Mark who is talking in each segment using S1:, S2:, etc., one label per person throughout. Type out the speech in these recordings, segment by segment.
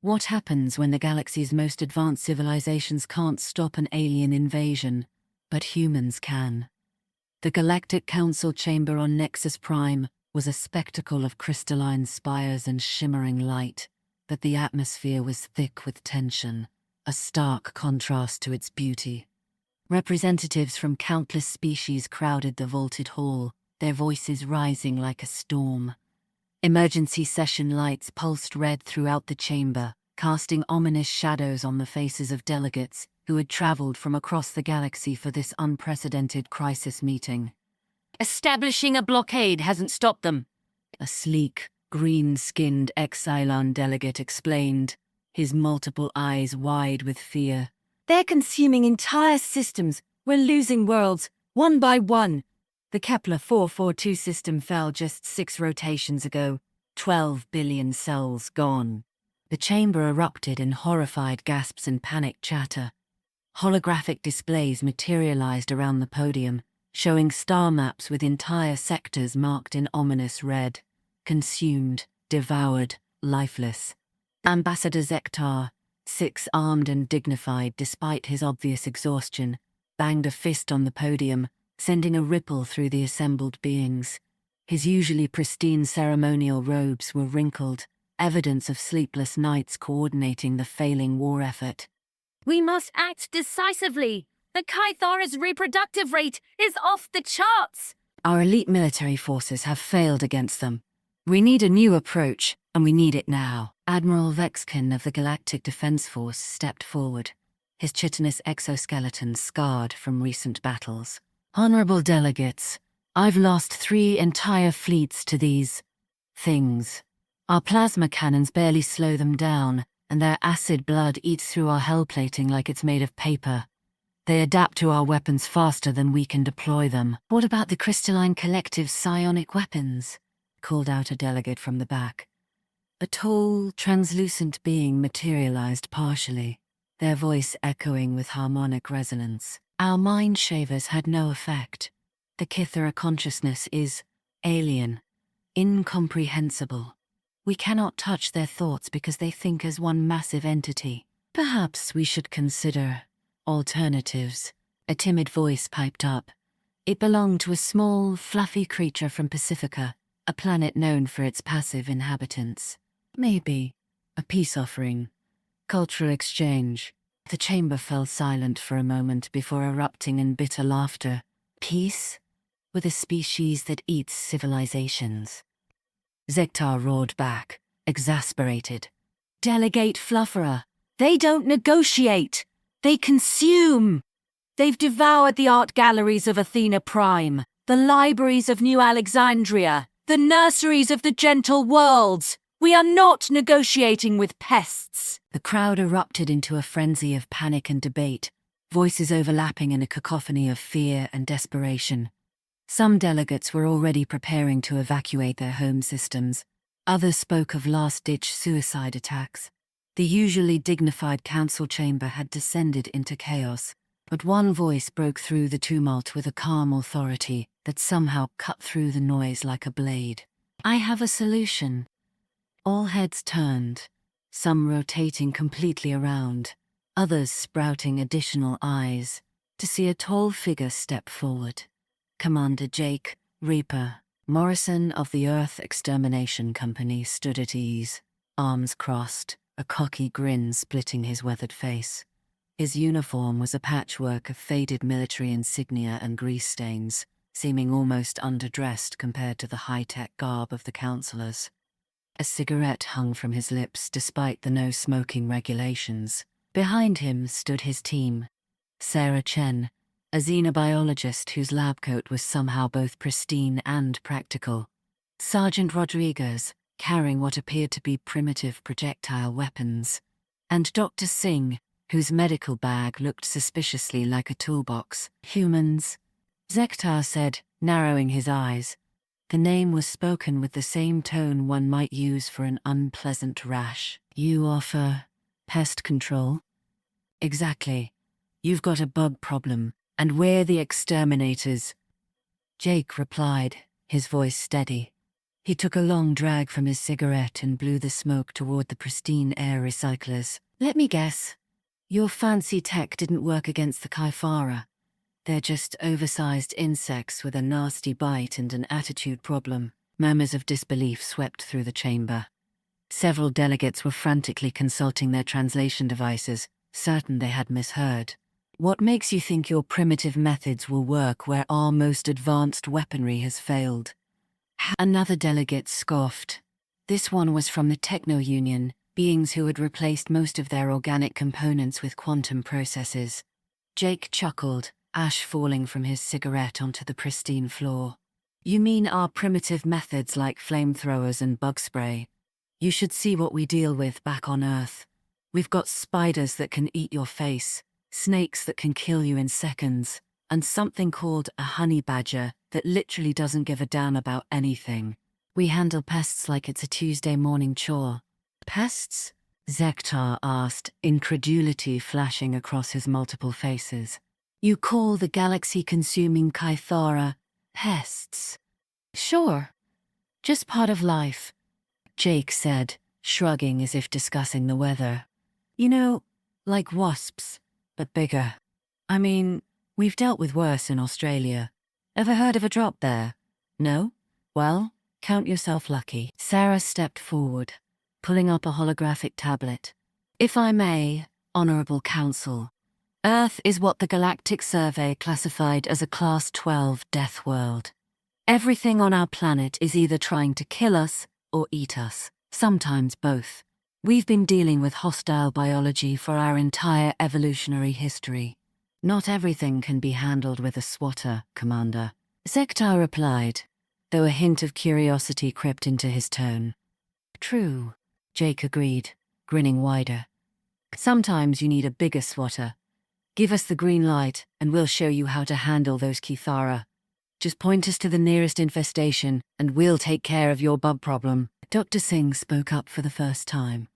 S1: What happens when the galaxy's most advanced civilizations can't stop an alien invasion, but humans can? The Galactic Council chamber on Nexus Prime was a spectacle of crystalline spires and shimmering light, but the atmosphere was thick with tension, a stark contrast to its beauty. Representatives from countless species crowded the vaulted hall, their voices rising like a storm. Emergency session lights pulsed red throughout the chamber, casting ominous shadows on the faces of delegates who had traveled from across the galaxy for this unprecedented crisis meeting.
S2: Establishing a blockade hasn't stopped them,
S1: a sleek, green-skinned Exilon delegate explained, his multiple eyes wide with fear.
S2: They're consuming entire systems. We're losing worlds, one by one.
S1: The Kepler 442 system fell just 6 rotations ago, 12 billion cells gone. The chamber erupted in horrified gasps and panicked chatter. Holographic displays materialized around the podium, showing star maps with entire sectors marked in ominous red. Consumed, devoured, lifeless. Ambassador Zektar, six-armed and dignified despite his obvious exhaustion, banged a fist on the podium, sending a ripple through the assembled beings. His usually pristine ceremonial robes were wrinkled, evidence of sleepless nights coordinating the failing war effort.
S2: We must act decisively. The Kythara's reproductive rate is off the charts.
S1: Our elite military forces have failed against them. We need a new approach, and we need it now. Admiral Vexkin of the Galactic Defense Force stepped forward, his chitinous exoskeleton scarred from recent battles. Honorable delegates, I've lost 3 entire fleets to these things. Our plasma cannons barely slow them down, and their acid blood eats through our hull plating like it's made of paper. They adapt to our weapons faster than we can deploy them. What about the Crystalline Collective's psionic weapons? Called out a delegate from the back. A tall, translucent being materialized partially, their voice echoing with harmonic resonance. Our mind shavers had no effect. The Kythera consciousness is alien, incomprehensible. We cannot touch their thoughts because they think as one massive entity. Perhaps we should consider alternatives. A timid voice piped up. It belonged to a small, fluffy creature from Pacifica, a planet known for its passive inhabitants. Maybe a peace offering, cultural exchange. The chamber fell silent for a moment before erupting in bitter laughter. Peace? With a species that eats civilizations. Zektar roared back, exasperated. Delegate Flufferer, they don't negotiate. They consume. They've devoured the art galleries of Athena Prime, the libraries of New Alexandria, the nurseries of the gentle worlds. We are not negotiating with pests. The crowd erupted into a frenzy of panic and debate, voices overlapping in a cacophony of fear and desperation. Some delegates were already preparing to evacuate their home systems. Others spoke of last-ditch suicide attacks. The usually dignified council chamber had descended into chaos, but one voice broke through the tumult with a calm authority that somehow cut through the noise like a blade. I have a solution. All heads turned, some rotating completely around, others sprouting additional eyes, to see a tall figure step forward. Commander Jake Reaper Morrison of the Earth Extermination Company stood at ease, arms crossed, a cocky grin splitting his weathered face. His uniform was a patchwork of faded military insignia and grease stains, seeming almost underdressed compared to the high-tech garb of the councillors. A cigarette hung from his lips despite the no-smoking regulations. Behind him stood his team. Sarah Chen, a xenobiologist whose lab coat was somehow both pristine and practical. Sergeant Rodriguez, carrying what appeared to be primitive projectile weapons. And Dr. Singh, whose medical bag looked suspiciously like a toolbox. Humans, Zektar said, narrowing his eyes. The name was spoken with the same tone one might use for an unpleasant rash. You offer pest control? Exactly. You've got a bug problem, and we're the exterminators. Jake replied, his voice steady. He took a long drag from his cigarette and blew the smoke toward the pristine air recyclers. Let me guess. Your fancy tech didn't work against the Kaifara. They're just oversized insects with a nasty bite and an attitude problem. Murmurs of disbelief swept through the chamber. Several delegates were frantically consulting their translation devices, certain they had misheard. What makes you think your primitive methods will work where our most advanced weaponry has failed? Another delegate scoffed. This one was from the Techno-Union, beings who had replaced most of their organic components with quantum processes. Jake chuckled, ash falling from his cigarette onto the pristine floor. You mean our primitive methods like flamethrowers and bug spray? You should see what we deal with back on Earth. We've got spiders that can eat your face, snakes that can kill you in seconds, and something called a honey badger that literally doesn't give a damn about anything. We handle pests like it's a Tuesday morning chore. Pests? Zektar asked, incredulity flashing across his multiple faces. You call the galaxy-consuming Kaithara pests? Sure. Just part of life, Jake said, shrugging as if discussing the weather. You know, like wasps, but bigger. I mean, we've dealt with worse in Australia. Ever heard of a drop there? No? Well, count yourself lucky. Sarah stepped forward, pulling up a holographic tablet. If I may, Honorable Council, Earth is what the Galactic Survey classified as a Class 12 death world. Everything on our planet is either trying to kill us or eat us, sometimes both. We've been dealing with hostile biology for our entire evolutionary history. Not everything can be handled with a swatter, Commander. Zektar replied, though a hint of curiosity crept into his tone. True, Jake agreed, grinning wider. Sometimes you need a bigger swatter. Give us the green light, and we'll show you how to handle those Kithara. Just point us to the nearest infestation, and we'll take care of your bug problem. Dr. Singh spoke up for the first time,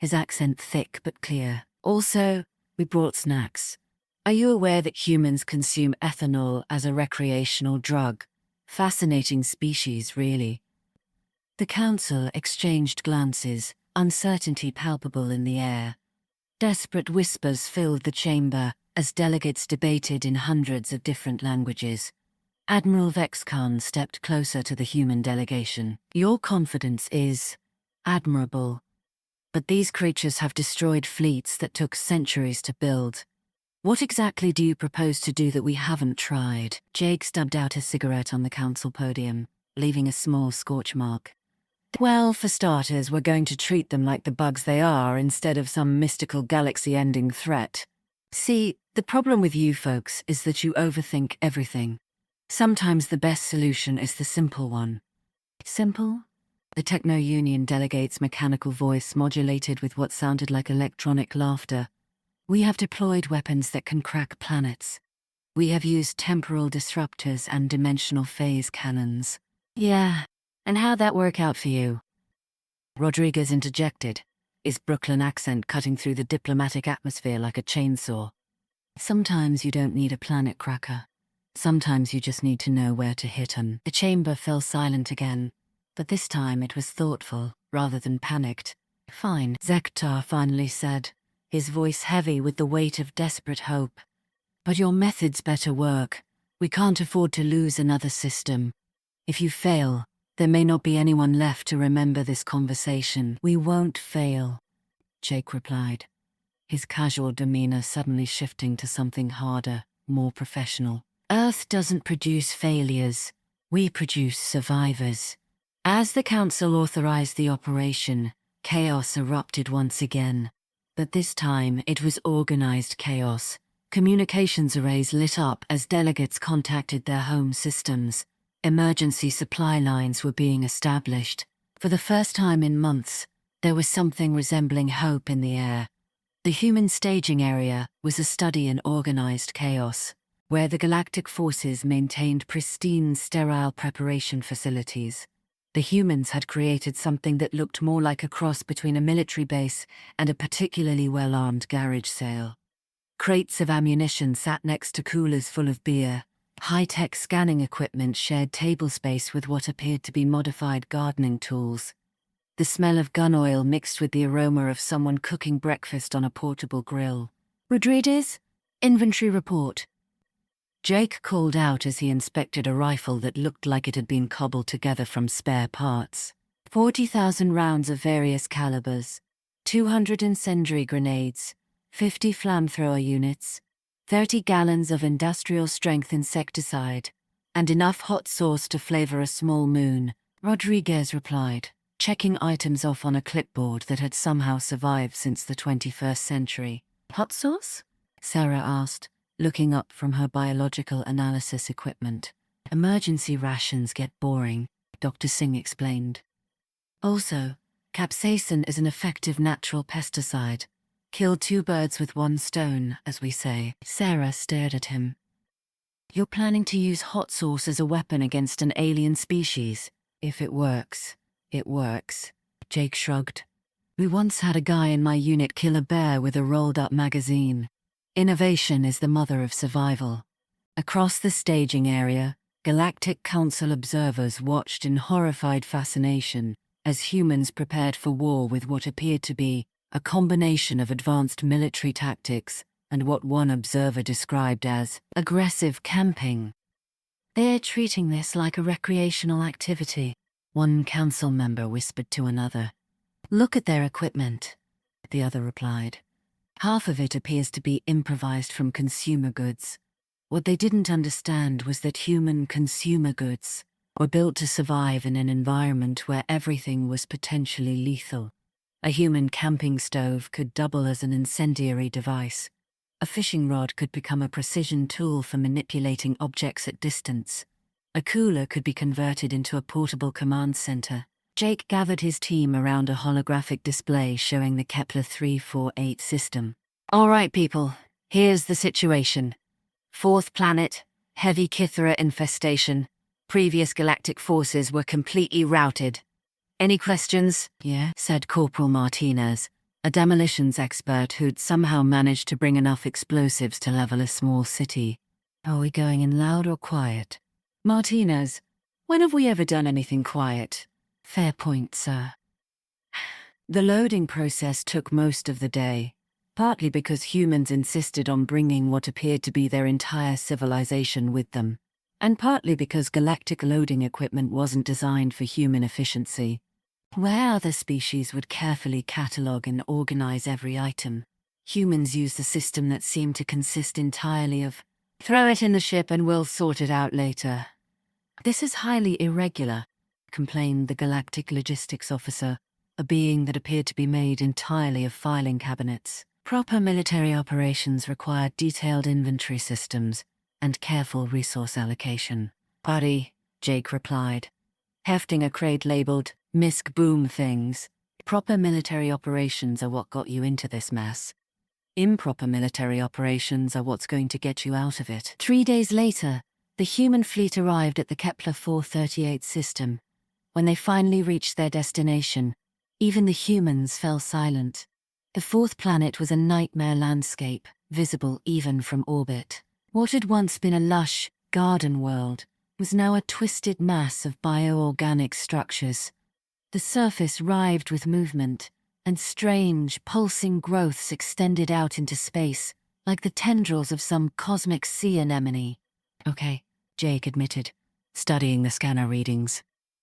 S1: his accent thick but clear. Also, we brought snacks. Are you aware that humans consume ethanol as a recreational drug? Fascinating species, really. The council exchanged glances, uncertainty palpable in the air. Desperate whispers filled the chamber as delegates debated in hundreds of different languages. Admiral Vexkhan stepped closer to the human delegation. Your confidence is admirable, but these creatures have destroyed fleets that took centuries to build. What exactly do you propose to do that we haven't tried? Jake stubbed out a cigarette on the council podium, leaving a small scorch mark. Well, for starters, we're going to treat them like the bugs they are instead of some mystical galaxy-ending threat. See, the problem with you folks is that you overthink everything. Sometimes the best solution is the simple one. Simple? The Techno-Union delegate's mechanical voice modulated with what sounded like electronic laughter. We have deployed weapons that can crack planets. We have used temporal disruptors and dimensional phase cannons. Yeah, and how'd that work out for you? Rodriguez interjected, his Brooklyn accent cutting through the diplomatic atmosphere like a chainsaw. Sometimes you don't need a planet cracker. Sometimes you just need to know where to hit 'em. The chamber fell silent again, but this time it was thoughtful, rather than panicked. Fine, Zektar finally said, his voice heavy with the weight of desperate hope. But your methods better work. We can't afford to lose another system. If you fail, there may not be anyone left to remember this conversation. We won't fail, Jake replied, his casual demeanor suddenly shifting to something harder, more professional. Earth doesn't produce failures. We produce survivors. As the council authorized the operation, chaos erupted once again. But this time it was organized chaos. Communications arrays lit up as delegates contacted their home systems. Emergency supply lines were being established. For the first time in months, there was something resembling hope in the air. The human staging area was a study in organized chaos, where the galactic forces maintained pristine, sterile preparation facilities. The humans had created something that looked more like a cross between a military base and a particularly well-armed garage sale. Crates of ammunition sat next to coolers full of beer, High-tech scanning equipment shared table space with what appeared to be modified gardening tools. The smell of gun oil mixed with the aroma of someone cooking breakfast on a portable grill. "Rodriguez? Inventory report." Jake called out as he inspected a rifle that looked like it had been cobbled together from spare parts. 40,000 rounds of various calibers, 200 incendiary grenades, 50 flamethrower units, 30 gallons of industrial-strength insecticide, and enough hot sauce to flavor a small moon, Rodriguez replied, checking items off on a clipboard that had somehow survived since the 21st century. "Hot sauce?" Sarah asked, looking up from her biological analysis equipment. "Emergency rations get boring," Dr. Singh explained. "Also, capsaicin is an effective natural pesticide. Kill two birds with one stone, as we say." Sarah stared at him. "You're planning to use hot sauce as a weapon against an alien species? If it works, it works." Jake shrugged. "We once had a guy in my unit kill a bear with a rolled-up magazine. Innovation is the mother of survival." Across the staging area, Galactic Council observers watched in horrified fascination as humans prepared for war with what appeared to be a combination of advanced military tactics and what one observer described as aggressive camping. "They're treating this like a recreational activity," one council member whispered to another. "Look at their equipment," the other replied. "Half of it appears to be improvised from consumer goods. What they didn't understand was that human consumer goods were built to survive in an environment where everything was potentially lethal. A human camping stove could double as an incendiary device. A fishing rod could become a precision tool for manipulating objects at distance. A cooler could be converted into a portable command center. Jake gathered his team around a holographic display showing the Kepler 348 system. "All right, people, here's the situation. Fourth planet, heavy Kythera infestation. Previous galactic forces were completely routed. Any questions?" "Yeah," said Corporal Martinez, a demolitions expert who'd somehow managed to bring enough explosives to level a small city. "Are we going in loud or quiet?" "Martinez, when have we ever done anything quiet?" "Fair point, sir." The loading process took most of the day, partly because humans insisted on bringing what appeared to be their entire civilization with them, and partly because galactic loading equipment wasn't designed for human efficiency. Where other species would carefully catalogue and organize every item, humans used a system that seemed to consist entirely of, "Throw it in the ship and we'll sort it out later." "This is highly irregular," complained the galactic logistics officer, a being that appeared to be made entirely of filing cabinets. "Proper military operations require detailed inventory systems and careful resource allocation." "Buddy," Jake replied, hefting a crate labeled "Misk Boom Things." "Proper military operations are what got you into this mess. Improper military operations are what's going to get you out of it." 3 days later, the human fleet arrived at the Kepler 438 system. When they finally reached their destination, even the humans fell silent. The fourth planet was a nightmare landscape, visible even from orbit. What had once been a lush, garden world was now a twisted mass of bioorganic structures. The surface writhed with movement, and strange, pulsing growths extended out into space, like the tendrils of some cosmic sea anemone. "Okay," Jake admitted, studying the scanner readings.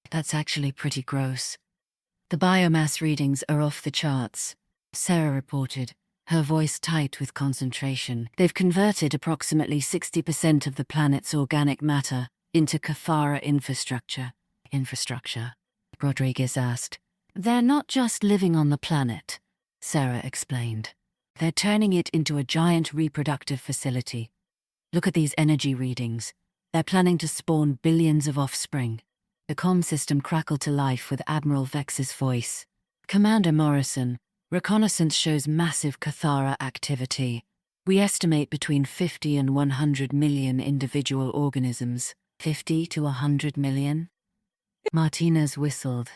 S1: "That's actually pretty gross." "The biomass readings are off the charts," Sarah reported, her voice tight with concentration. "They've converted approximately 60% of the planet's organic matter into Cathara infrastructure." "Infrastructure?" Rodriguez asked. "They're not just living on the planet," Sarah explained. "They're turning it into a giant reproductive facility. Look at these energy readings. They're planning to spawn billions of offspring." The comm system crackled to life with Admiral Vex's voice. "Commander Morrison, reconnaissance shows massive Cathara activity. We estimate between 50 and 100 million individual organisms." 50 to 100 million? Martinez whistled.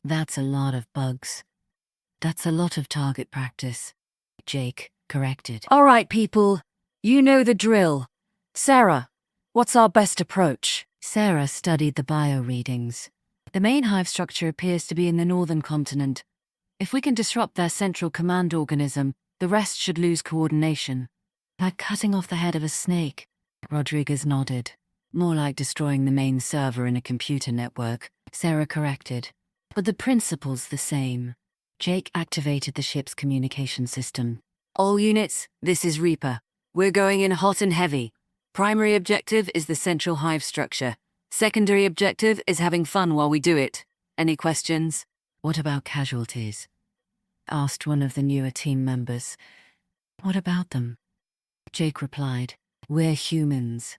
S1: "That's a lot of bugs." "That's a lot of target practice," Jake corrected. "All right, people. You know the drill. Sarah, What's our best approach? Sarah studied the bio readings. The main hive structure appears to be in the northern continent. If we can disrupt their central command organism, the rest should lose coordination. Like cutting off the head of a snake. Rodriguez nodded. More like destroying the main server in a computer network, Sarah corrected. But the principle's the same. Jake activated the ship's communication system. All units, this is Reaper. We're going in hot and heavy. Primary objective is the central hive structure. Secondary objective is having fun while we do it. Any questions? What about casualties? Asked one of the newer team members. What about them? Jake replied, We're humans.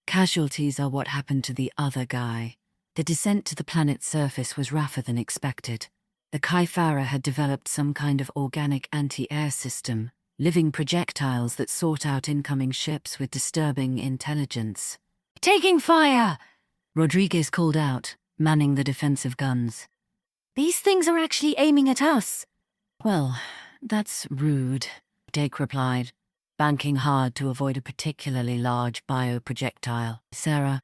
S1: Casualties are what happened to the other guy. The descent to the planet's surface was rougher than expected. The Kaifara had developed some kind of organic anti-air system, living projectiles that sought out incoming ships with disturbing intelligence. Taking fire! Rodriguez called out, manning the defensive guns. These things are actually aiming at us. Well, that's rude, Jake replied, banking hard to avoid a particularly large bioprojectile. Sarah,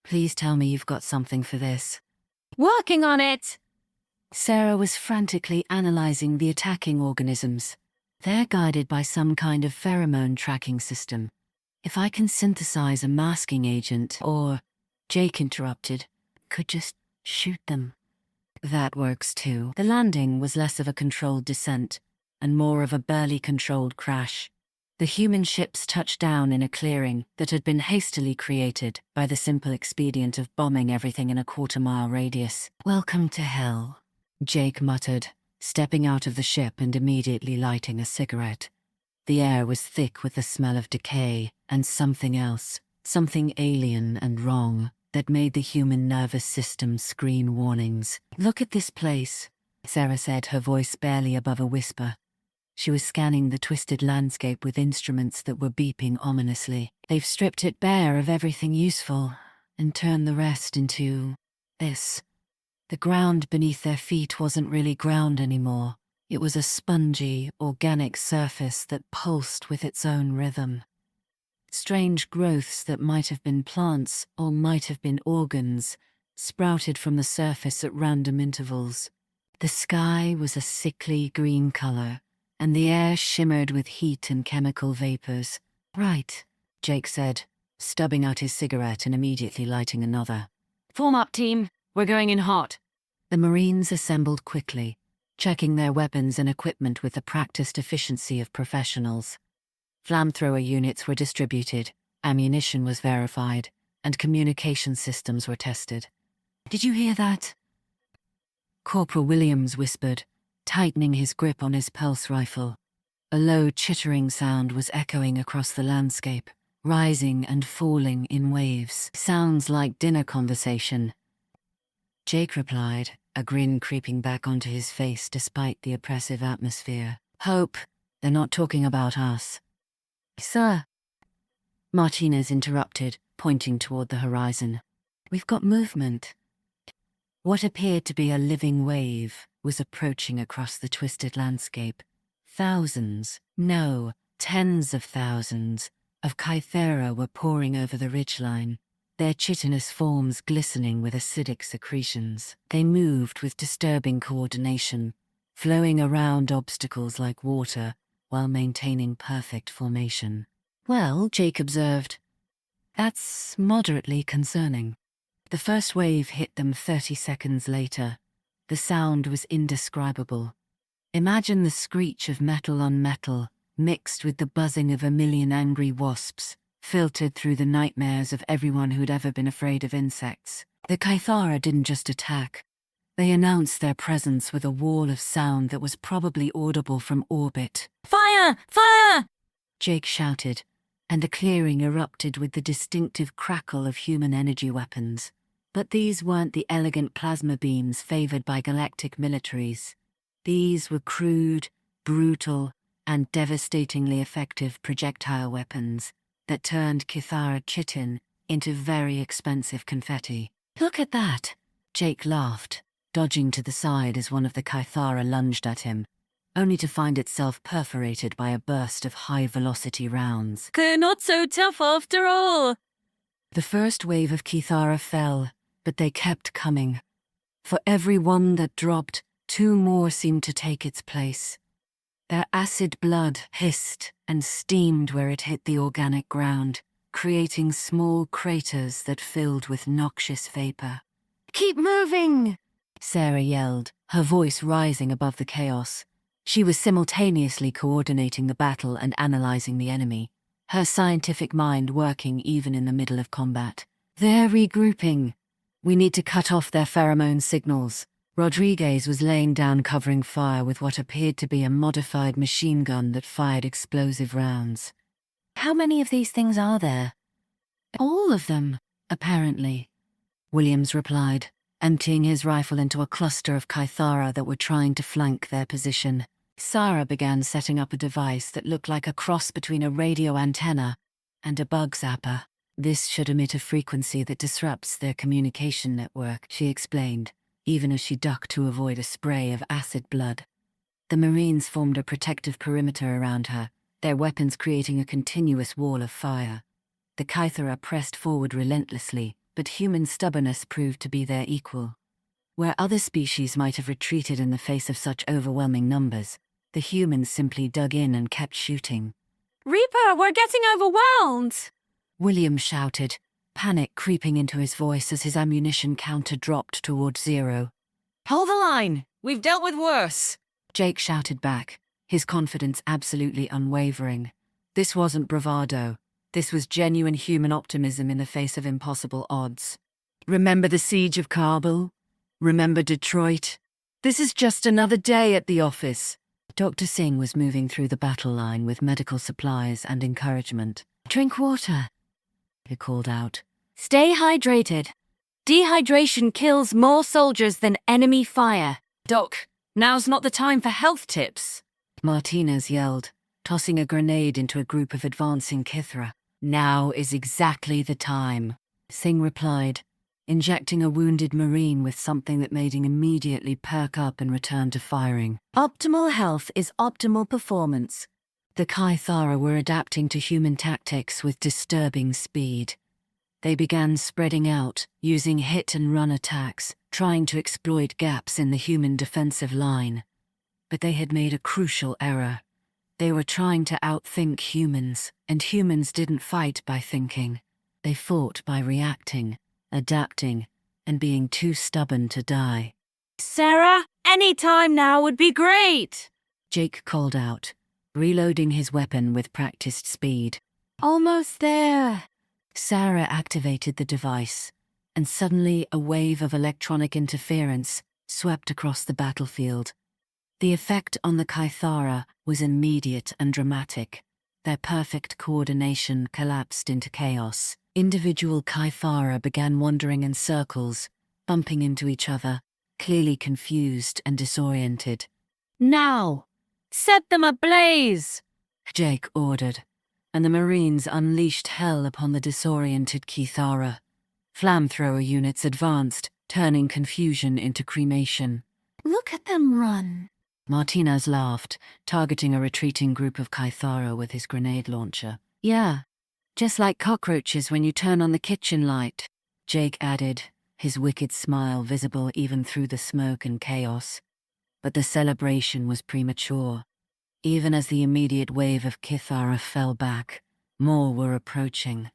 S1: please tell me you've got something for this.
S2: Working on it!
S1: Sarah was frantically analyzing the attacking organisms. They're guided by some kind of pheromone tracking system. If I can synthesize a masking agent, or, Jake interrupted, could just shoot them. That works too. The landing was less of a controlled descent, and more of a barely controlled crash. The human ships touched down in a clearing that had been hastily created by the simple expedient of bombing everything in a quarter-mile radius. Welcome to hell, Jake muttered, stepping out of the ship and immediately lighting a cigarette. The air was thick with the smell of decay and something else, something alien and wrong, that made the human nervous system scream warnings. Look at this place, Sarah said, her voice barely above a whisper. She was scanning the twisted landscape with instruments that were beeping ominously. They've stripped it bare of everything useful and turned the rest into this. The ground beneath their feet wasn't really ground anymore. It was a spongy, organic surface that pulsed with its own rhythm. Strange growths that might have been plants or might have been organs sprouted from the surface at random intervals. The sky was a sickly green color, and the air shimmered with heat and chemical vapors. Right, Jake said, stubbing out his cigarette and immediately lighting another. Form up, team. We're going in hot. The Marines assembled quickly, checking their weapons and equipment with the practiced efficiency of professionals. Flamethrower units were distributed, ammunition was verified, and communication systems were tested. Did you hear that? Corporal Williams whispered, tightening his grip on his pulse rifle. A low chittering sound was echoing across the landscape, rising and falling in waves. Sounds like dinner conversation. Jake replied, a grin creeping back onto his face despite the oppressive atmosphere. Hope, they're not talking about us. Sir, Martinez interrupted, pointing toward the horizon. We've got movement. What appeared to be a living wave was approaching across the twisted landscape. Thousands, no, tens of thousands, of Kythera were pouring over the ridgeline, their chitinous forms glistening with acidic secretions. They moved with disturbing coordination, flowing around obstacles like water while maintaining perfect formation. Well, Jake observed, that's moderately concerning. The first wave hit them 30 seconds later. The sound was indescribable. Imagine the screech of metal on metal, mixed with the buzzing of a million angry wasps, filtered through the nightmares of everyone who'd ever been afraid of insects. The Kythara didn't just attack. They announced their presence with a wall of sound that was probably audible from orbit. Fire! Fire! Jake shouted, and the clearing erupted with the distinctive crackle of human energy weapons. But these weren't the elegant plasma beams favored by galactic militaries. These were crude, brutal, and devastatingly effective projectile weapons that turned Kythara chitin into very expensive confetti. Look at that, Jake laughed, dodging to the side as one of the Kythara lunged at him, only to find itself perforated by a burst of high-velocity rounds.
S2: They're not so tough after all.
S1: The first wave of Kithara fell, but they kept coming. For every one that dropped, 2 more seemed to take its place. Their acid blood hissed and steamed where it hit the organic ground, creating small craters that filled with noxious vapor. "Keep moving!" Sarah yelled, her voice rising above the chaos. She was simultaneously coordinating the battle and analyzing the enemy, her scientific mind working even in the middle of combat. "They're regrouping. We need to cut off their pheromone signals." Rodriguez was laying down, covering fire with what appeared to be a modified machine gun that fired explosive rounds. "How many of these things are there?" "All of them, apparently," Williams replied, emptying his rifle into a cluster of Kithara that were trying to flank their position. Sarah began setting up a device that looked like a cross between a radio antenna and a bug zapper. "This should emit a frequency that disrupts their communication network," she explained, even as she ducked to avoid a spray of acid blood. The Marines formed a protective perimeter around her, their weapons creating a continuous wall of fire. The Kithara pressed forward relentlessly, but human stubbornness proved to be their equal. Where other species might have retreated in the face of such overwhelming numbers, the humans simply dug in and kept shooting.
S2: "Reaper, we're getting overwhelmed!"
S1: William shouted, panic creeping into his voice as his ammunition counter dropped towards 0. "Hold the line! We've dealt with worse!" Jake shouted back, his confidence absolutely unwavering. This wasn't bravado. This was genuine human optimism in the face of impossible odds. "Remember the siege of Kabul? Remember Detroit? This is just another day at the office." Dr. Singh was moving through the battle line with medical supplies and encouragement. "Drink water," he called out. "Stay hydrated. Dehydration kills more soldiers than enemy fire." "Doc, now's not the time for health tips," Martinez yelled, tossing a grenade into a group of advancing Kithra. "Now is exactly the time," Singh replied, injecting a wounded Marine with something that made him immediately perk up and return to firing. Optimal health is optimal performance. The Kithara were adapting to human tactics with disturbing speed. They began spreading out, using hit-and-run attacks, trying to exploit gaps in the human defensive line. But they had made a crucial error. They were trying to outthink humans, and humans didn't fight by thinking. They fought by reacting, adapting, and being too stubborn to die.
S2: "Sarah, any time now would be great!"
S1: Jake called out, reloading his weapon with practiced speed.
S2: "Almost there."
S1: Sarah activated the device, and suddenly a wave of electronic interference swept across the battlefield. The effect on the Kithara was immediate and dramatic. Their perfect coordination collapsed into chaos. Individual Kithara began wandering in circles, bumping into each other, clearly confused and disoriented.
S2: "Now, set them ablaze!"
S1: Jake ordered, and the Marines unleashed hell upon the disoriented Kithara. Flamethrower units advanced, turning confusion into cremation.
S2: "Look at them run."
S1: Martinez laughed, targeting a retreating group of Kithara with his grenade launcher. "Yeah, just like cockroaches when you turn on the kitchen light," Jake added, his wicked smile visible even through the smoke and chaos. But the celebration was premature. Even as the immediate wave of Kithara fell back, more were approaching.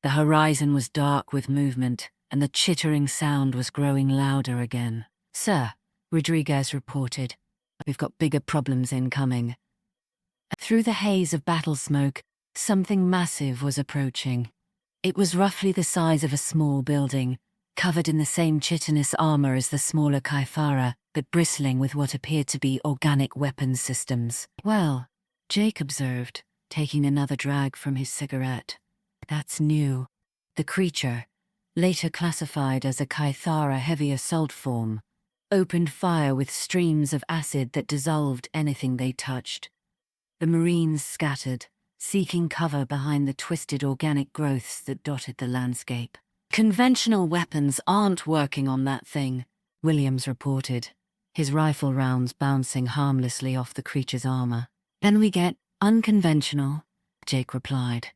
S1: The horizon was dark with movement, and the chittering sound was growing louder again. "Sir," Rodriguez reported, "we've got bigger problems incoming." Through the haze of battle smoke, something massive was approaching. It was roughly the size of a small building, covered in the same chitinous armor as the smaller Kithara, but bristling with what appeared to be organic weapons systems. "Well," Jake observed, taking another drag from his cigarette, "that's new." The creature, later classified as a Kithara heavy assault form, opened fire with streams of acid that dissolved anything they touched. The Marines scattered, seeking cover behind the twisted organic growths that dotted the landscape. "Conventional weapons aren't working on that thing," Williams reported, his rifle rounds bouncing harmlessly off the creature's armor. "Then we get unconventional," Jake replied.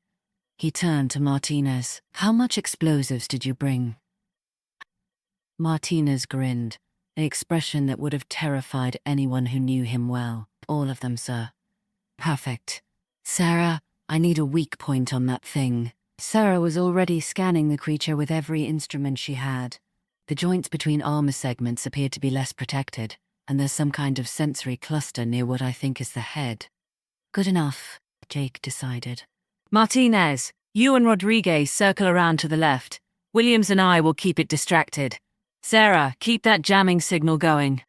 S1: He turned to Martinez. How much explosives did you bring? Martinez grinned, an expression that would have terrified anyone who knew him well. All of them, sir. Perfect. Sarah, I need a weak point on that thing. Sarah was already scanning the creature with every instrument she had. The joints between armor segments appeared to be less protected, and there's some kind of sensory cluster near what I think is the head. Good enough, Jake decided. Martinez, you and Rodriguez circle around to the left. Williams and I will keep it distracted. Sarah, keep that jamming signal going.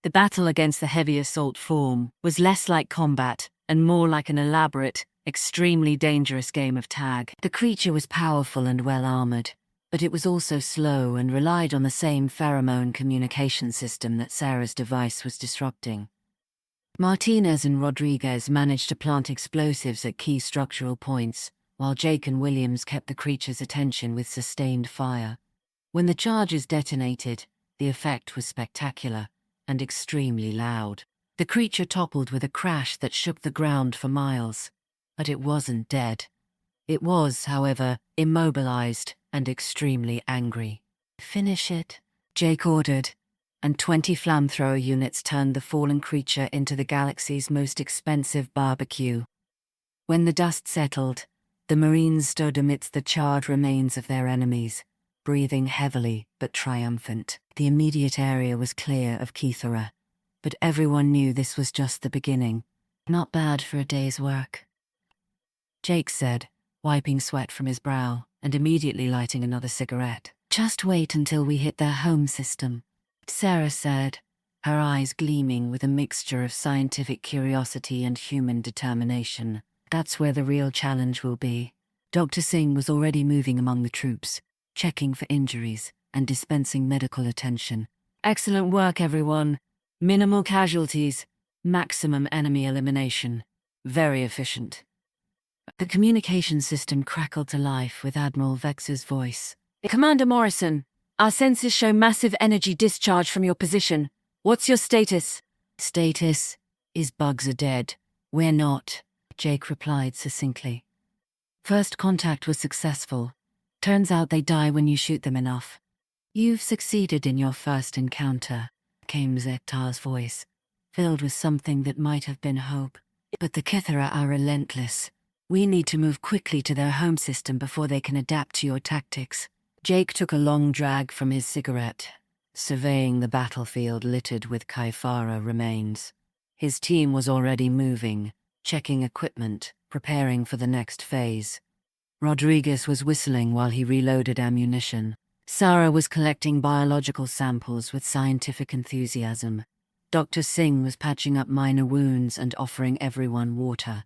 S1: The battle against the heavy assault form was less like combat and more like an elaborate, extremely dangerous game of tag. The creature was powerful and well-armored, but it was also slow and relied on the same pheromone communication system that Sarah's device was disrupting. Martinez and Rodriguez managed to plant explosives at key structural points, while Jake and Williams kept the creature's attention with sustained fire. When the charges detonated, the effect was spectacular and extremely loud. The creature toppled with a crash that shook the ground for miles, but it wasn't dead. It was, however, immobilized and extremely angry. Finish it, Jake ordered, and 20 flamethrower units turned the fallen creature into the galaxy's most expensive barbecue. When the dust settled, the Marines stood amidst the charred remains of their enemies, breathing heavily but triumphant. The immediate area was clear of Kythera, but everyone knew this was just the beginning. Not bad for a day's work, Jake said, wiping sweat from his brow and immediately lighting another cigarette. Just wait until we hit their home system, Sarah said, her eyes gleaming with a mixture of scientific curiosity and human determination. That's where the real challenge will be. Dr. Singh was already moving among the troops, checking for injuries and dispensing medical attention. Excellent work, everyone. Minimal casualties, maximum enemy elimination. Very efficient. The communication system crackled to life with Admiral Vex's voice. Commander Morrison, our sensors show massive energy discharge from your position. What's your status? Status is bugs are dead. We're not, Jake replied succinctly. First contact was successful. Turns out they die when you shoot them enough. You've succeeded in your first encounter, came Zektar's voice, filled with something that might have been hope. But the Kythera are relentless. We need to move quickly to their home system before they can adapt to your tactics. Jake took a long drag from his cigarette, surveying the battlefield littered with Kythera remains. His team was already moving, checking equipment, preparing for the next phase. Rodriguez was whistling while he reloaded ammunition. Sarah was collecting biological samples with scientific enthusiasm. Dr. Singh was patching up minor wounds and offering everyone water.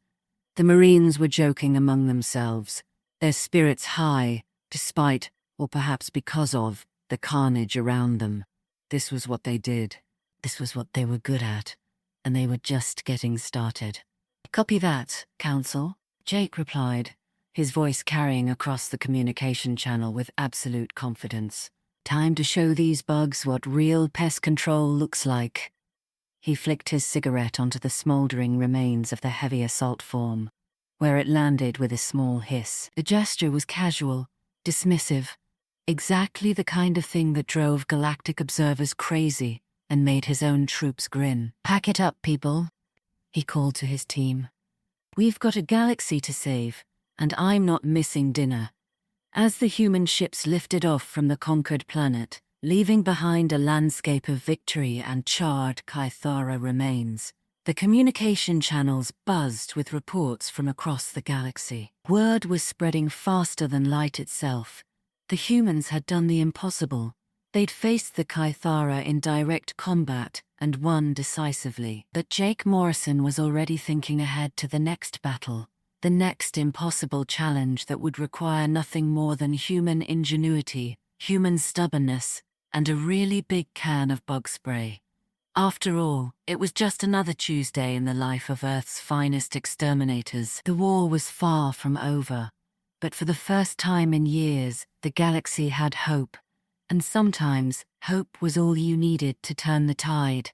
S1: The Marines were joking among themselves, their spirits high, despite, or perhaps because of, the carnage around them. This was what they did. This was what they were good at, and they were just getting started. Copy that, Council, Jake replied, his voice carrying across the communication channel with absolute confidence. Time to show these bugs what real pest control looks like. He flicked his cigarette onto the smoldering remains of the heavy assault form, where it landed with a small hiss. The gesture was casual, dismissive, exactly the kind of thing that drove galactic observers crazy and made his own troops grin. Pack it up, people, he called to his team. We've got a galaxy to save, and I'm not missing dinner. As the human ships lifted off from the conquered planet, leaving behind a landscape of victory and charred Kythera remains, the communication channels buzzed with reports from across the galaxy. Word was spreading faster than light itself. The humans had done the impossible. They'd faced the Kythera in direct combat and won decisively. But Jake Morrison was already thinking ahead to the next battle, the next impossible challenge that would require nothing more than human ingenuity, human stubbornness, and a really big can of bug spray. After all, it was just another Tuesday in the life of Earth's finest exterminators. The war was far from over, but for the first time in years, the galaxy had hope, and sometimes hope was all you needed to turn the tide.